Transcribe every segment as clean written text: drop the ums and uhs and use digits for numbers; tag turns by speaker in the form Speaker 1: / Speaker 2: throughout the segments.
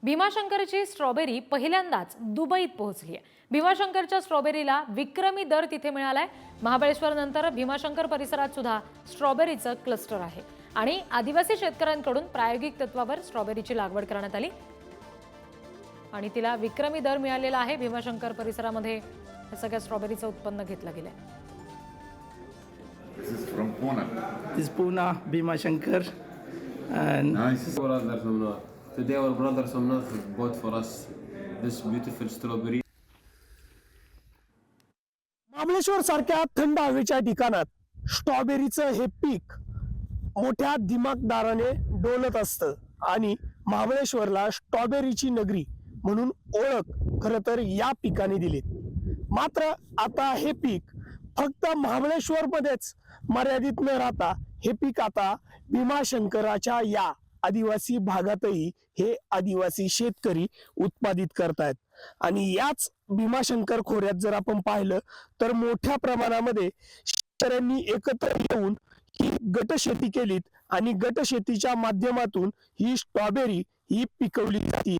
Speaker 1: भीमाशंकरची strawberry पहिल्यांदाच दुबईत पोहोचली आहे। भीमाशंकरच्या स्ट्रॉबेरीला विक्रमी दर तिथे मिळालाय। महाबळेश्वर नंतर भीमाशंकर परिसरात सुद्धा स्ट्रॉबेरीचं क्लस्टर आहे आणि आदिवासी शेतकऱ्यांकडून प्रायोगिक तत्वावर स्ट्रॉबेरीची लागवड करण्यात आली आणि तिला विक्रमी दर मिळालेला आहे। भीमाशंकर परिसरामध्ये या सगळ्या स्ट्रॉबेरीचं उत्पन्न घेतलं गेलंय।
Speaker 2: This is from Pune.
Speaker 3: This is Pune, Bhimashankar. And
Speaker 2: Nice.
Speaker 4: Brothers from North. Today our brothers from North bought for us this beautiful strawberry.
Speaker 5: Mahabaleshwar सारख्या थंड हवेच्या ठिकाणात स्ट्रॉबेरीचं हे पीक मोठ्या दिमागदाराने डोलत असतं आणि महाबळेश्वरला स्ट्रॉबेरीची नगरी म्हणून ओळख खरं तर या पिकाने दिलीत। मात्र आता हे पीक फक्त महाबळेश्वर मध्येच मर्यादित न राहता हे पीक आता भीमाशंकराच्या या आदिवासी भागातही हे आदिवासी शेतकरी उत्पादित करतायत आणि याच भीमाशंकर खोऱ्यात जर आपण पाहिलं तर मोठ्या प्रमाणामध्ये शेतकऱ्यांनी एकत्र येऊन ही गटशेती केलीत आणि गटशेतीच्या माध्यमातून ही स्ट्रॉबेरी ही पिकवली जाते।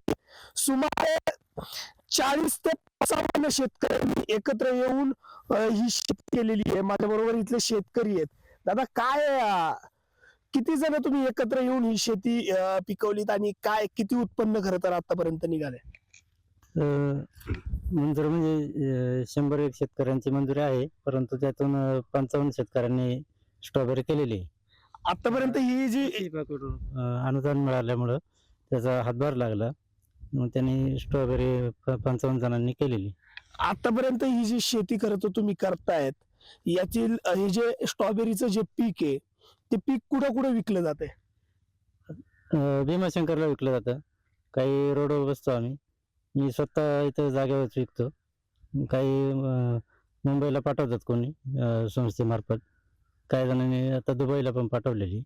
Speaker 5: सुमारे 40 ते 55 शेतकऱ्यांनी एकत्र येऊन ही शेती केलेली आहे। माझ्या बरोबर इथले शेतकरी आहेत। दादा, काय किती जण तुम्ही एकत्र येऊन ही शेती पिकवलीत आणि काय किती उत्पन्न खरं तर आतापर्यंत निघाले?
Speaker 6: मंजूर म्हणजे 100 शेतकऱ्यांची मंजुरी आहे, परंतु त्यातून 55 शेतकऱ्यांनी स्ट्रॉबेरी केलेली आहे।
Speaker 5: आतापर्यंत ही जी
Speaker 6: अनुदान मिळाल्यामुळं त्याचा हातभार लागला, मग त्यांनी स्ट्रॉबेरी 55 जणांनी केलेली।
Speaker 5: आतापर्यंत ही जी शेती खरं तर तुम्ही करतायत यातील हे जे स्ट्रॉबेरीचं जे पीक आहे ते पीक कुठं कुठं विकलं जाते?
Speaker 6: भीमाशंकरला विकलं जातं, काही रोडवर बसतो आम्ही, मी स्वतः इथं जागेवरच विकतो, काही मुंबईला पाठवतात कोणी संस्थेमार्फत, काही जणांनी आता दुबईला पण पाठवलेली।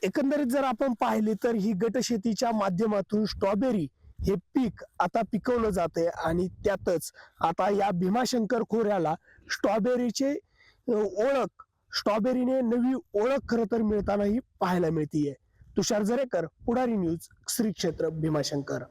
Speaker 5: एकंदरीत जर आपण पाहिले तर ही गटशेतीच्या माध्यमातून स्ट्रॉबेरी हे पीक आता पिकवलं जाते आणि त्यातच आता या भीमाशंकर खोऱ्याला स्ट्रॉबेरीचे ओळख स्ट्रॉबेरीने नवी ओळख खरं तर मिळतानाही पाहायला मिळतीये। तुषार जरेकर, पुढारी न्यूज, श्री क्षेत्र भीमाशंकर।